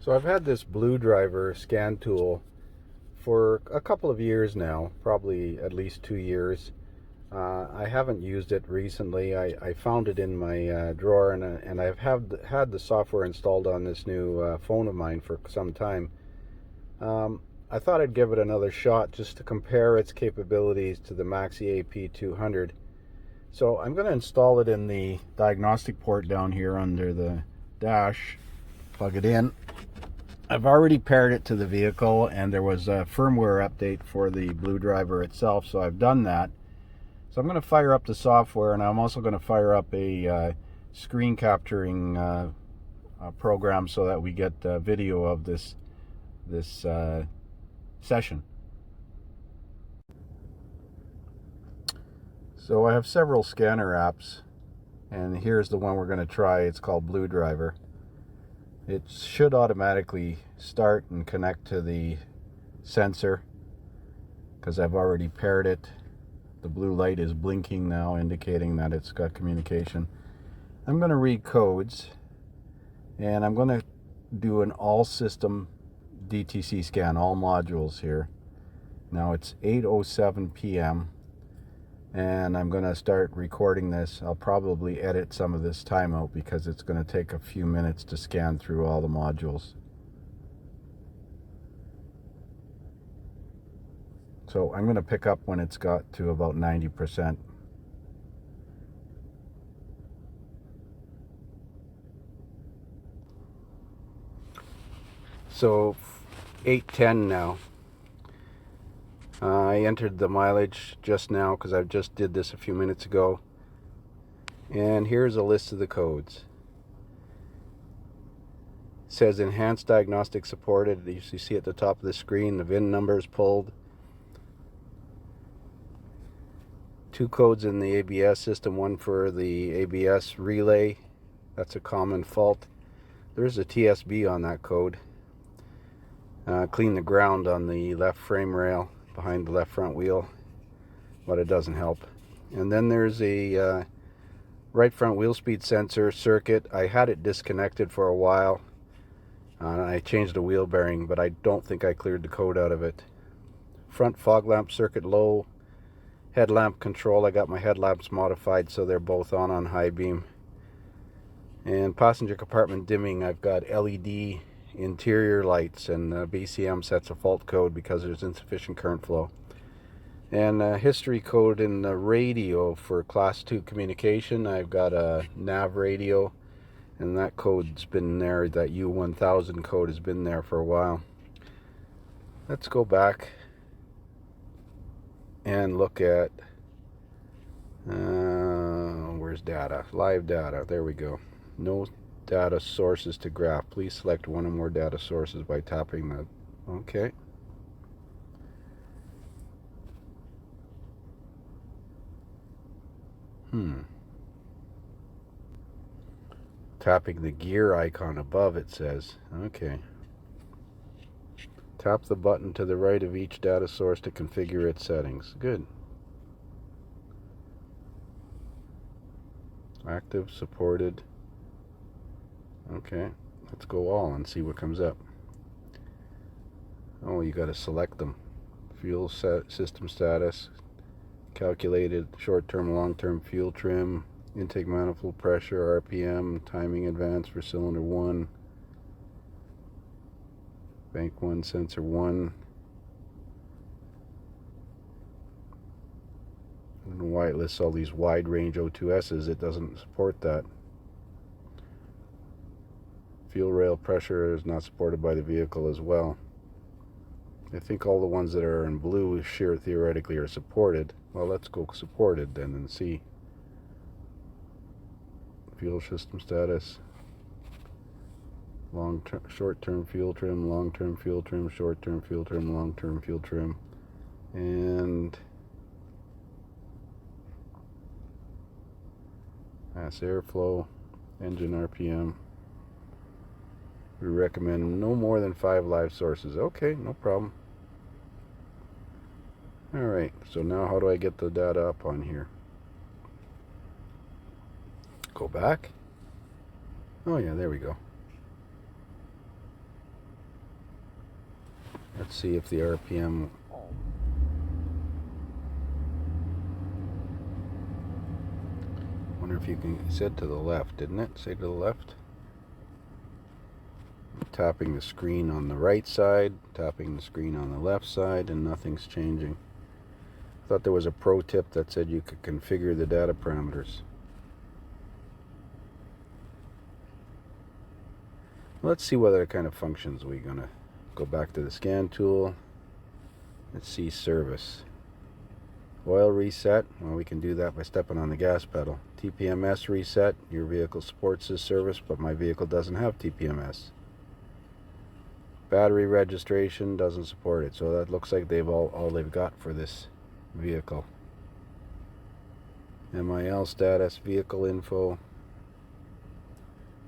So I've had this Bluedriver scan tool for a couple of years now, probably at least 2 years. I haven't used it recently. I found it in my drawer, and I've had the software installed on this new phone of mine for some time. I thought I'd give it another shot just to compare its capabilities to the Maxi AP200. So I'm going to install it in the diagnostic port down here under the dash, plug it in. I've already paired it to the vehicle, and there was a firmware update for the Bluedriver itself, so I've done that. So I'm going to fire up the software, and I'm also going to fire up a screen capturing program so that we get video of this session. So I have several scanner apps, and here's the one we're going to try. It's called Bluedriver. It should automatically start and connect to the sensor because I've already paired it. The blue light is blinking now, indicating that it's got communication. I'm going to read codes, and I'm going to do an all system DTC scan, all modules here. Now it's 8:07 p.m. and I'm going to start recording this. I'll probably edit some of this time out because it's going to take a few minutes to scan through all the modules. So I'm going to pick up when it's got to about 90%. So 8:10 now. I entered the mileage just now because I just did this a few minutes ago. And here's a list of the codes. It says enhanced diagnostics supported. You see at the top of the screen the VIN number is pulled. 2 codes in the ABS system, one for the ABS relay. That's a common fault. There's a TSB on that code. Clean the ground on the left frame rail behind the left front wheel, but it doesn't help. And then there's a right front wheel speed sensor circuit. I had it disconnected for a while. I changed the wheel bearing, but I don't think I cleared the code out of it. Front fog lamp circuit low. Headlamp control, I got my headlamps modified so they're both on high beam. And passenger compartment dimming, I've got LED interior lights, and BCM sets a fault code because there's insufficient current flow. And history code in the radio for class 2 communication. I've got a nav radio, and that code's been there. That U1000 code has been there for a while. Let's go back and look at where's data? Live data. There we go. No data sources to graph. Please select one or more data sources by tapping the... Okay. Tapping the gear icon above, it says. Okay. Tap the button to the right of each data source to configure its settings. Good. Active, supported. Okay, let's go all and see what comes up. Oh, you got to select them. Fuel system status, calculated short-term, long-term fuel trim, intake manifold pressure, RPM, timing advance for cylinder 1, bank 1, sensor 1. I don't know why it lists all these wide range O2S's. It doesn't support that. Fuel rail pressure is not supported by the vehicle as well. I think all the ones that are in blue sheer theoretically are supported. Well, let's go supported then and see. Fuel system status. Short-term fuel trim, long-term fuel trim, short-term fuel trim, long-term fuel trim. And mass airflow, engine RPM. We recommend no more than 5 live sources. Okay, no problem. Alright, so now how do I get the data up on here? Go back. Oh yeah, there we go. Let's see if the RPM. Wonder if you can. It said to the left, didn't it? Say to the left. Tapping the screen on the right side, tapping the screen on the left side, and nothing's changing. I thought there was a pro tip that said you could configure the data parameters. Let's see what other kind of functions we're gonna go back to the scan tool. Let's see service. Oil reset, well, we can do that by stepping on the gas pedal. TPMS reset, your vehicle supports this service, but my vehicle doesn't have TPMS. Battery registration doesn't support it, so that looks like they've all they've got for this vehicle. MIL status, vehicle info,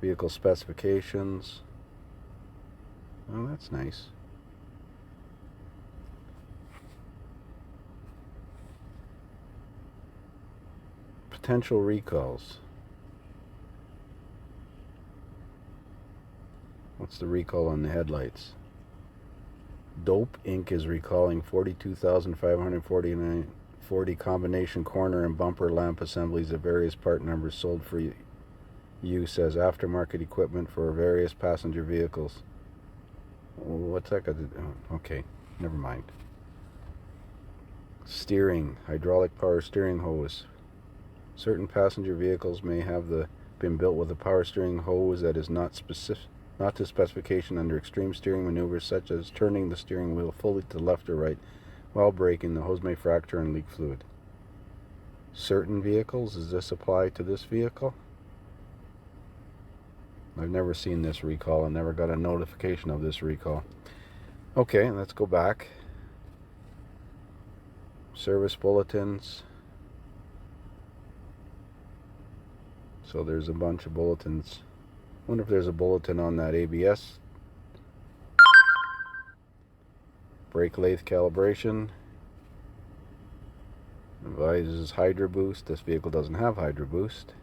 vehicle specifications. Oh, that's nice. Potential recalls. What's the recall on the headlights? Dope Inc. is recalling 42,540 combination corner and bumper lamp assemblies of various part numbers sold for use as aftermarket equipment for various passenger vehicles. What's that got to do? Okay, never mind. Steering, hydraulic power steering hose. Certain passenger vehicles may have been built with a power steering hose that is not to specification under extreme steering maneuvers such as turning the steering wheel fully to the left or right while braking. The hose may fracture and leak fluid. Certain vehicles, does this apply to this vehicle? I've never seen this recall. I never got a notification of this recall. Okay, let's go back. Service bulletins. So there's a bunch of bulletins. Wonder if there's a bulletin on that ABS. Brake lathe calibration. Advises Hydro Boost. This vehicle doesn't have Hydro Boost.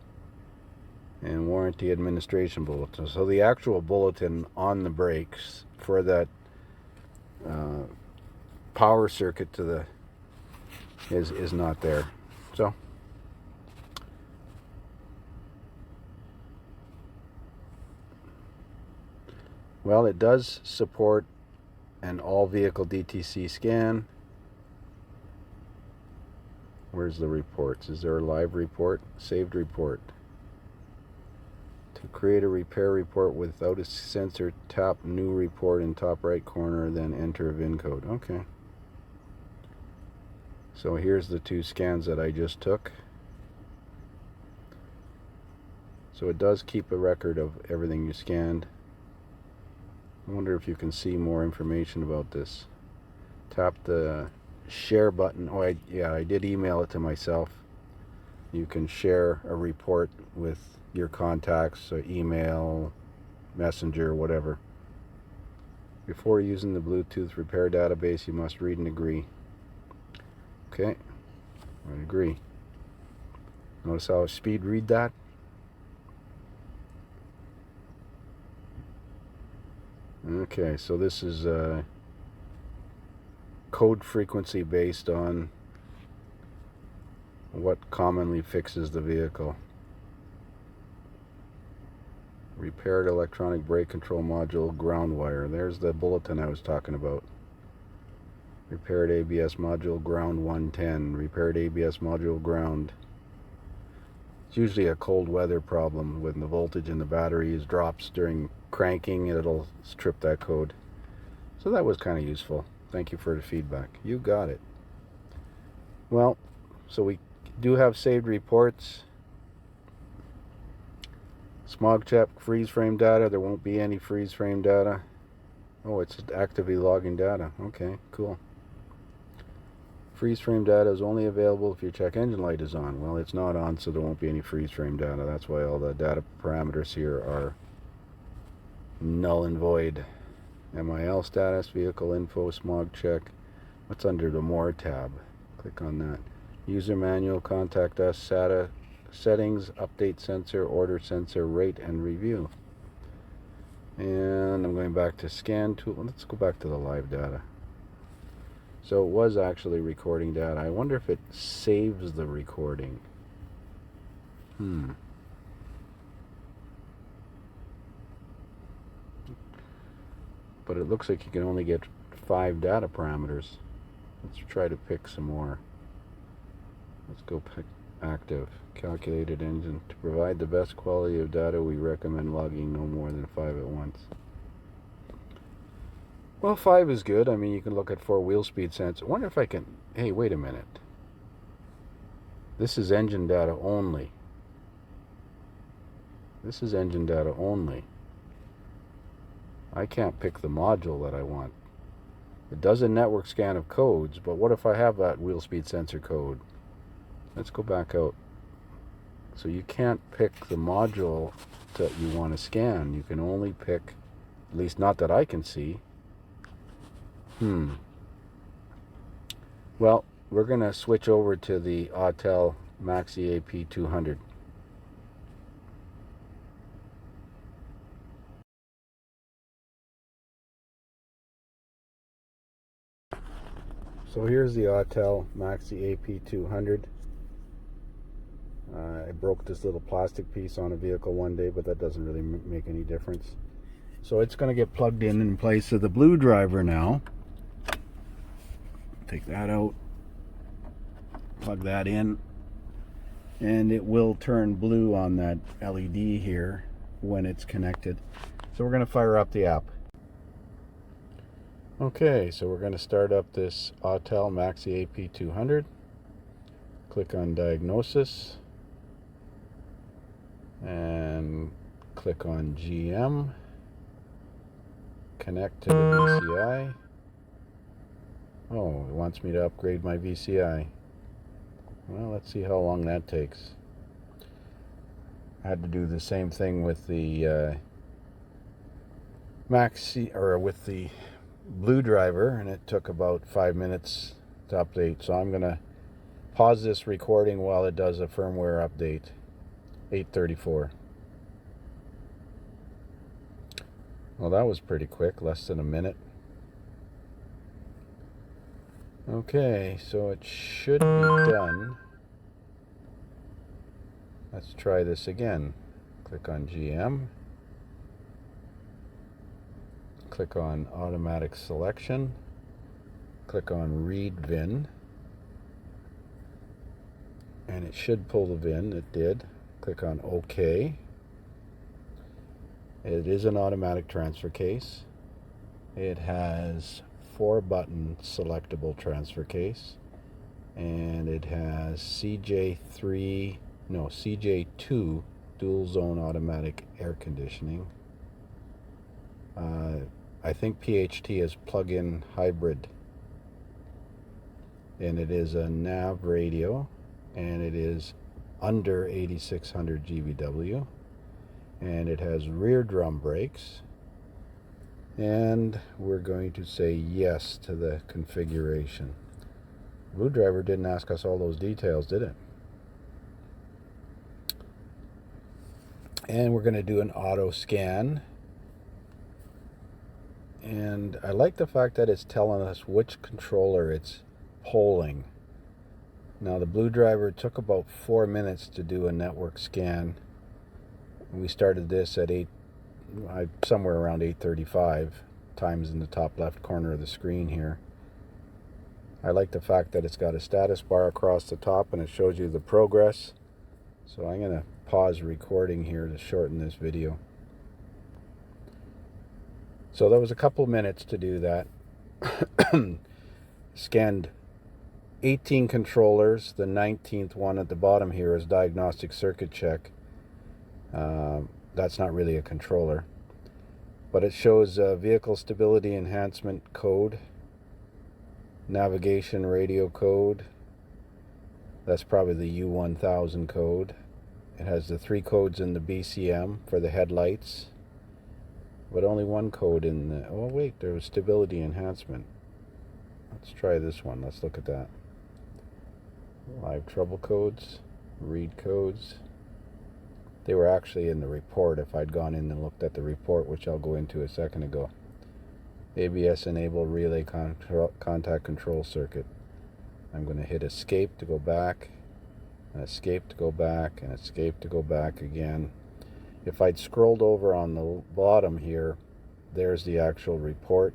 And warranty administration bulletin. So the actual bulletin on the brakes for that power circuit to the is not there. So well, it does support an all vehicle DTC scan. Where's the reports? Is there a live report? Saved report. To create a repair report without a sensor, tap new report in top right corner, then enter a VIN code. Okay. So here's the two scans that I just took. So it does keep a record of everything you scanned. I wonder if you can see more information about this. Tap the share button. Oh, I did email it to myself. You can share a report with your contacts, so email, messenger, whatever. Before using the Bluetooth repair database, you must read and agree. Okay, I agree. Notice how I speed read that? Okay, so this is code frequency based on what commonly fixes the vehicle. Repaired electronic brake control module ground wire. There's the bulletin I was talking about. Repaired ABS module ground 110. Repaired ABS module ground. It's usually a cold weather problem when the voltage in the battery drops during cranking. It'll strip that code. So that was kind of useful. Thank you for the feedback. You got it. Well, so we do have saved reports. Smog check, freeze frame data. There won't be any freeze frame data. Oh, it's actively logging data. Okay, cool. Freeze frame data is only available if your check engine light is on. Well, it's not on, so there won't be any freeze frame data. That's why all the data parameters here are null and void. MIL status, vehicle info, smog check. What's under the More tab? Click on that. User manual, contact us, SATA, settings, update sensor, order sensor, rate, and review. And I'm going back to scan tool. Let's go back to the live data. So it was actually recording data. I wonder if it saves the recording. But it looks like you can only get 5 data parameters. Let's try to pick some more. Let's go pick active. Calculated engine. To provide the best quality of data, we recommend logging no more than 5 at once. Well, 5 is good. I mean, you can look at 4 wheel speed sensor. I wonder if I can... Hey, wait a minute. This is engine data only. This is engine data only. I can't pick the module that I want. It does a network scan of codes, but what if I have that wheel speed sensor code? Let's go back out. So you can't pick the module that you want to scan. You can only pick, at least not that I can see. Well, we're going to switch over to the Autel MaxiAp200. So here's the Autel MaxiAp200. I broke this little plastic piece on a vehicle one day, but that doesn't really make any difference. So it's going to get plugged in place of the Bluedriver now. Take that out, plug that in, and it will turn blue on that LED here when it's connected. So we're going to fire up the app. Okay, so we're going to start up this Autel MaxiAp200. Click on diagnosis and click on GM. Connect to the VCI. Oh, it wants me to upgrade my VCI. Well, let's see how long that takes. I had to do the same thing with the with the Bluedriver, and it took about 5 minutes to update. So I'm gonna pause this recording while it does a firmware update. 8:34. Well, that was pretty quick, less than a minute. Okay, so it should be done. Let's try this again. Click on GM. Click on automatic selection. Click on read VIN. And it should pull the VIN. It did. Click on OK. It is an automatic transfer case. It has 4-button selectable transfer case, and it has CJ2 dual zone automatic air conditioning. I think PHT is plug-in hybrid, and it is a nav radio, and it is under 8600 GVW, and it has rear drum brakes. And we're going to say yes to the configuration. Bluedriver didn't ask us all those details, did it? And we're going to do an auto scan. And I like the fact that it's telling us which controller it's polling. Now the Bluedriver took about 4 minutes to do a network scan. We started this at somewhere around 8:35. Times in the top left corner of the screen here. I like the fact that it's got a status bar across the top and it shows you the progress. So I'm going to pause recording here to shorten this video. So that was a couple minutes to do that. Scanned 18 controllers. The 19th one at the bottom here is diagnostic circuit check. That's not really a controller, but it shows vehicle stability enhancement code, navigation radio code. That's probably the U1000 code. It has the 3 codes in the BCM for the headlights, but only 1 code in the... Oh wait, there was stability enhancement. Let's try this one. Let's look at that. Live trouble codes, read codes. They were actually in the report if I'd gone in and looked at the report, which I'll go into a second ago. ABS enable relay contact control circuit. I'm going to hit escape to go back, and escape to go back, and escape to go back again. If I'd scrolled over on the bottom here, there's the actual report,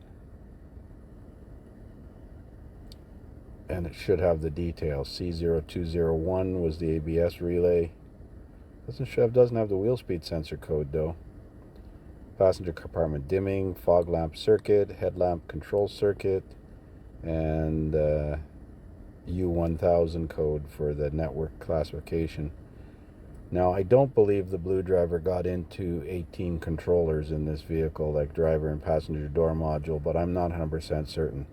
and it should have the details. C0201 was the ABS relay. Doesn't have the wheel speed sensor code though. Passenger compartment dimming, fog lamp circuit, headlamp control circuit, and U1000 code for the network classification. Now, I don't believe the Bluedriver got into 18 controllers in this vehicle, like driver and passenger door module, but I'm not 100% certain.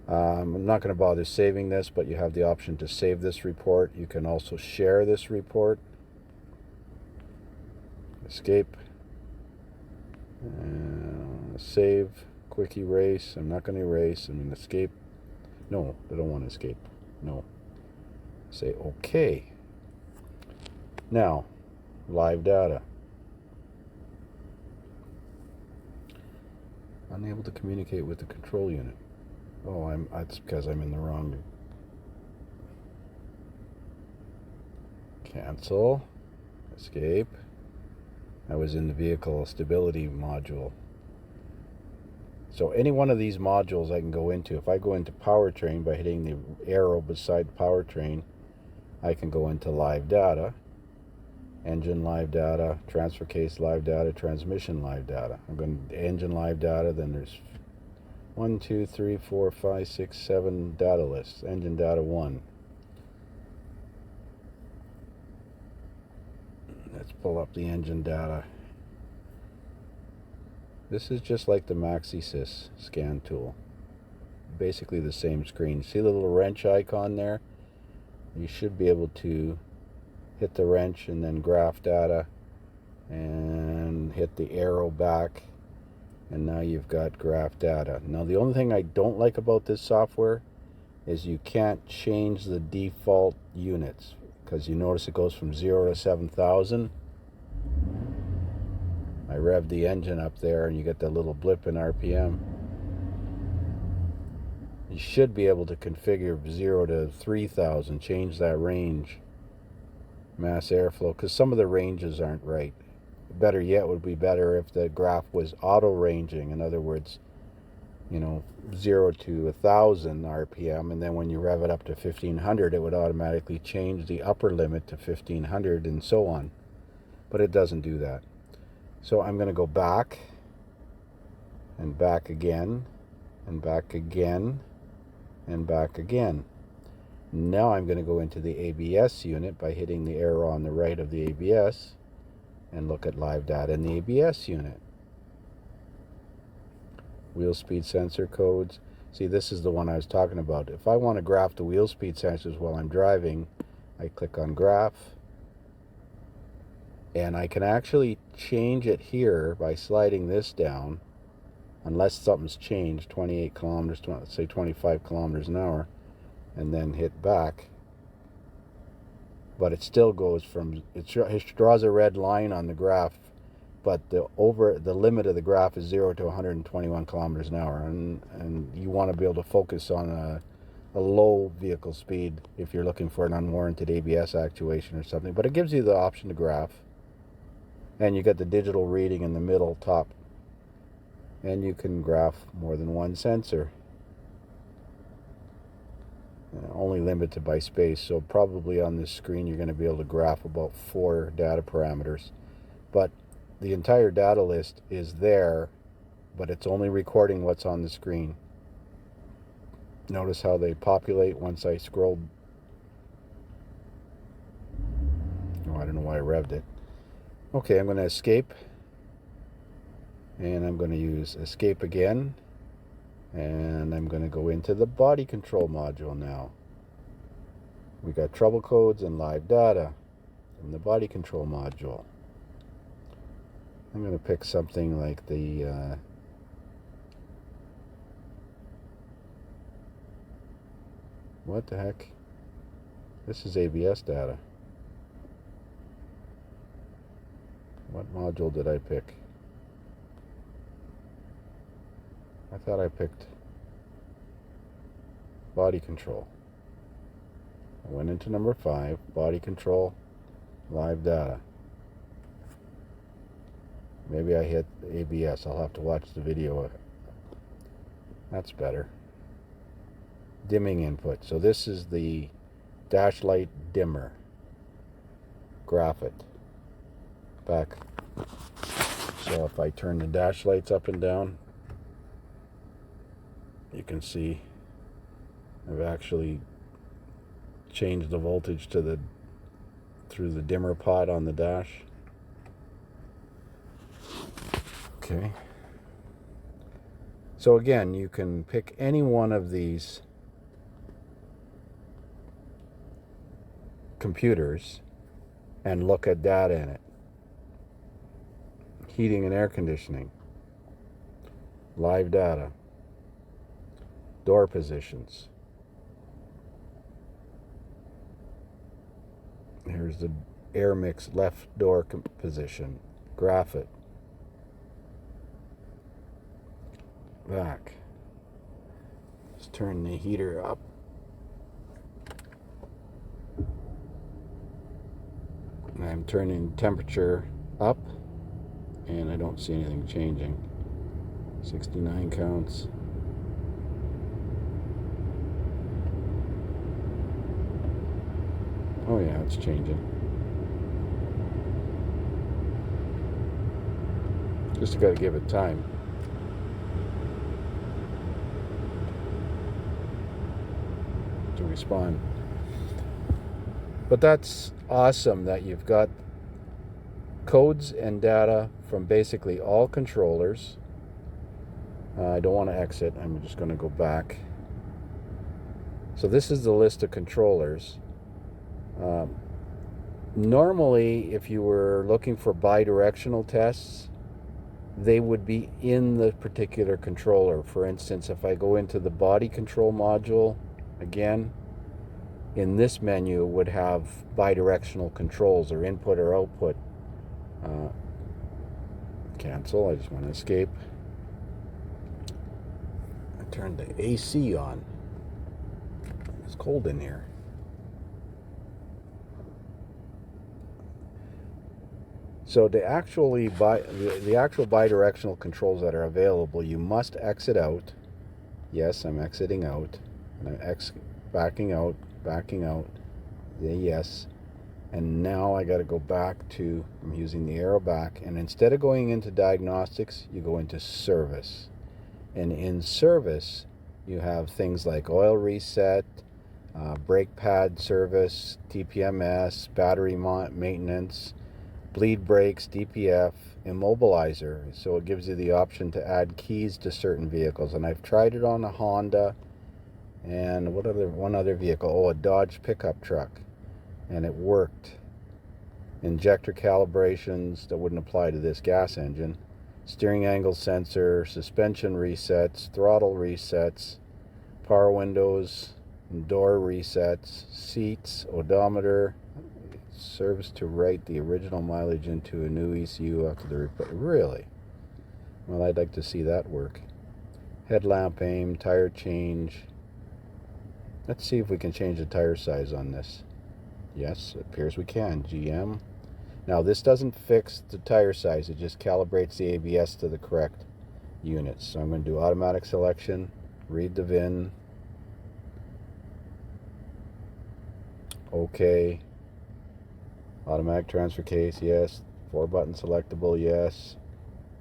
I'm not going to bother saving this, but you have the option to save this report. You can also share this report. Escape. Save. Quick erase. I'm not going to erase. I'm going to escape. No, I don't want to escape. No. Say OK. Now, live data. Unable to communicate with the control unit. Oh, that's because I'm in the wrong. Cancel. Escape. I was in the vehicle stability module. So any one of these modules I can go into. If I go into powertrain by hitting the arrow beside powertrain, I can go into live data, engine live data, transfer case live data, transmission live data. I'm going to engine live data, then there's 1, 2, 3, 4, 5, 6, 7 data lists. Engine data 1. Let's pull up the engine data. This is just like the MaxiSys scan tool. Basically the same screen. See the little wrench icon there? You should be able to hit the wrench and then graph data and hit the arrow back, and now you've got graph data. Now the only thing I don't like about this software is you can't change the default units, because you notice it goes from 0 to 7,000. I revved the engine up there and you get that little blip in RPM. You should be able to configure 0 to 3,000, change that range, mass airflow, because some of the ranges aren't right. Better yet, would be better if the graph was auto ranging. In other words, 0 to 1,000 RPM, and then when you rev it up to 1,500, it would automatically change the upper limit to 1,500 and so on. But it doesn't do that. So I'm going to go back, and back again, and back again, and back again. Now I'm going to go into the ABS unit by hitting the arrow on the right of the ABS and look at live data in the ABS unit. Wheel speed sensor codes. See, this is the one I was talking about. If I want to graph the wheel speed sensors while I'm driving, I click on graph, and I can actually change it here by sliding this down, unless something's changed, 28 kilometers, let's say 25 kilometers an hour, and then hit back. But it still goes from, it draws a red line on the graph, but the limit of the graph is 0 to 121 kilometers an hour, and you want to be able to focus on a low vehicle speed if you're looking for an unwarranted ABS actuation or something. But it gives you the option to graph, and you get the digital reading in the middle top, and you can graph more than one sensor. Only limited by space, so probably on this screen you're going to be able to graph about 4 data parameters. But the entire data list is there, but it's only recording what's on the screen. Notice how they populate once I scrolled. Oh, I don't know why I revved it. Okay, I'm going to escape, and I'm going to use escape again, and I'm going to go into the body control module now. We got trouble codes and live data in the body control module. I'm going to pick something like the what the heck? This is ABS data. What module did I pick? I thought I picked body control. I went into number 5, body control, live data. Maybe I hit ABS. I'll have to watch the video. That's better. Dimming input. So this is the dash light dimmer. Graph it. Back. So if I turn the dash lights up and down, you can see I've actually changed the voltage to through the dimmer pot on the dash. Okay. So again, you can pick any one of these computers and look at data in it. Heating and air conditioning, live data, door positions. Here's the air mix left door position. Graph it. Back. Let's turn the heater up. I'm turning temperature up, and I don't see anything changing. 69 counts. Oh yeah, it's changing. Just gotta give it time. To respond. But that's awesome that you've got codes and data from basically all controllers. I don't want to exit. I'm just going to go back. So this is the list of controllers. Normally, if you were looking for bidirectional tests, they would be in the particular controller. For instance, if I go into the body control module again, in this menu would have bidirectional controls or input or output. Cancel. I just want to escape. I turned the AC on. It's cold in here. So the actual bidirectional controls that are available, you must exit out. Yes, I'm exiting out. And I'm backing out. Yes. And now I got to go back to, I'm using the arrow back, and instead of going into diagnostics, you go into service. And in service, you have things like oil reset, brake pad service, TPMS, battery maintenance, bleed brakes, DPF, immobilizer. So it gives you the option to add keys to certain vehicles. And I've tried it on a Honda and one other vehicle. Oh, a Dodge pickup truck. And it worked. Injector calibrations that wouldn't apply to this gas engine. Steering angle sensor, suspension resets, throttle resets, power windows, door resets, seats, odometer, service to write the original mileage into a new ECU after the repair. Really? Well, I'd like to see that work. Headlamp aim, tire change. Let's see if we can change the tire size on this. Yes, it appears we can. GM. Now, this doesn't fix the tire size. It just calibrates the ABS to the correct units. So I'm going to do automatic selection, read the VIN. OK. Automatic transfer case, yes. 4-button selectable, yes.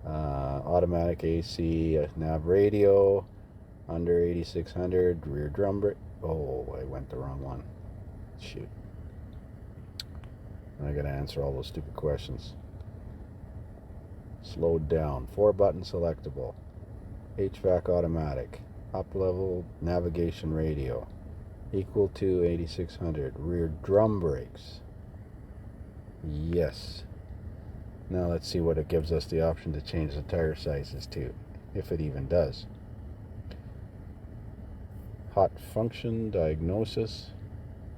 Automatic AC, nav radio, under 8600, rear drum brake. Oh, I went the wrong one. Shoot. I gotta answer all those stupid questions. Slowed down. 4-button selectable. HVAC automatic. Up level navigation radio. Equal to 8600. Rear drum brakes. Yes. Now let's see what it gives us the option to change the tire sizes to, if it even does. Hot function, diagnosis,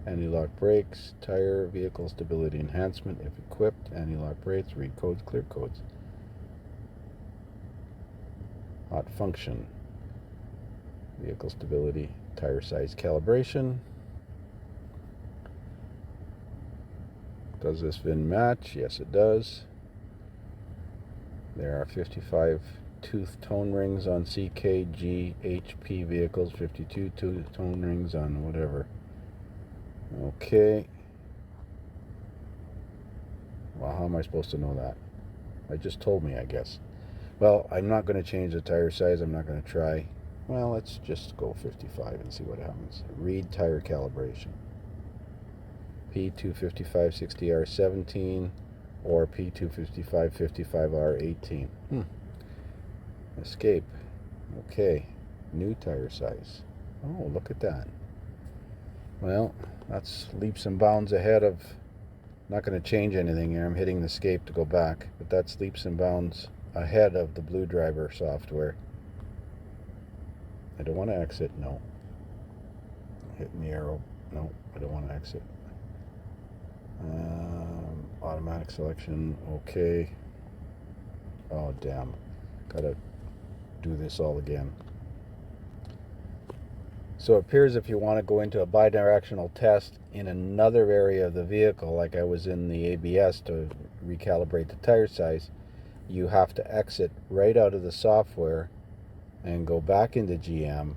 anti-lock brakes, tire, vehicle stability enhancement if equipped, anti-lock brakes, read codes, clear codes. Hot function. vehicle stability, tire size calibration. Does this VIN match? Yes, it does. There are 55 tooth tone rings on CKG HP vehicles, 52 tooth tone rings on whatever. Okay. Well, how am I supposed to know that? I just told me, I guess. Well, I'm not going to change the tire size. I'm not going to try. Well, let's just go 55 and see what happens. Read tire calibration. P255-60R17 or P255-55R18. Escape. Okay. New tire size. Oh, look at that. Well, that's leaps and bounds ahead of... Not going to change anything here. I'm hitting the escape to go back, but that's leaps and bounds ahead of the Bluedriver software. I don't want to exit. No. Hitting the arrow. No, I don't want to exit. Automatic selection. Okay. Oh, damn. Gotta do this all again. So it appears if you want to go into a bidirectional test in another area of the vehicle, like I was in the ABS to recalibrate the tire size, you have to exit right out of the software and go back into GM.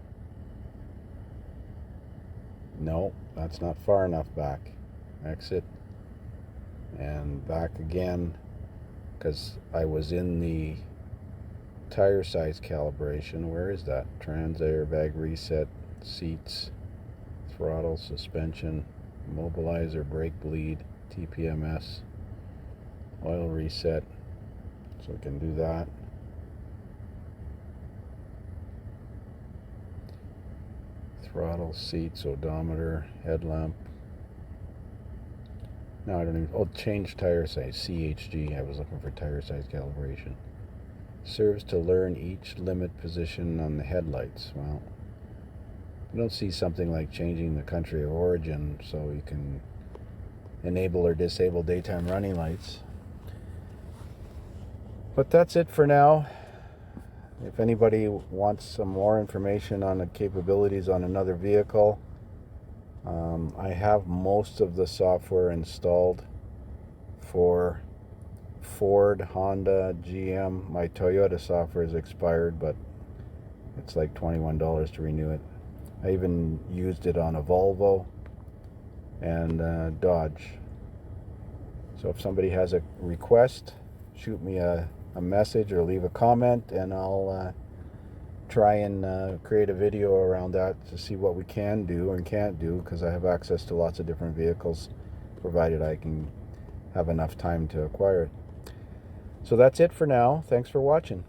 No, that's not far enough back. Exit and back again, because I was in the tire size calibration. Where is that? Trans airbag reset, seats, throttle, suspension, immobilizer, brake bleed, TPMS, oil reset. So we can do that. Throttle, seats, odometer, headlamp. No, I don't even... Oh, change tire size, CHG. I was looking for tire size calibration. Serves to learn each limit position on the headlights. Well, I don't see something like changing the country of origin so you can enable or disable daytime running lights. But that's it for now. If anybody wants some more information on the capabilities on another vehicle, I have most of the software installed for Ford, Honda, GM. My Toyota software is expired, but it's like $21 to renew it. I even used it on a Volvo and Dodge. So if somebody has a request, shoot me a message or leave a comment, and I'll try and create a video around that to see what we can do and can't do, because I have access to lots of different vehicles, provided I can have enough time to acquire it. So that's it for now. Thanks for watching.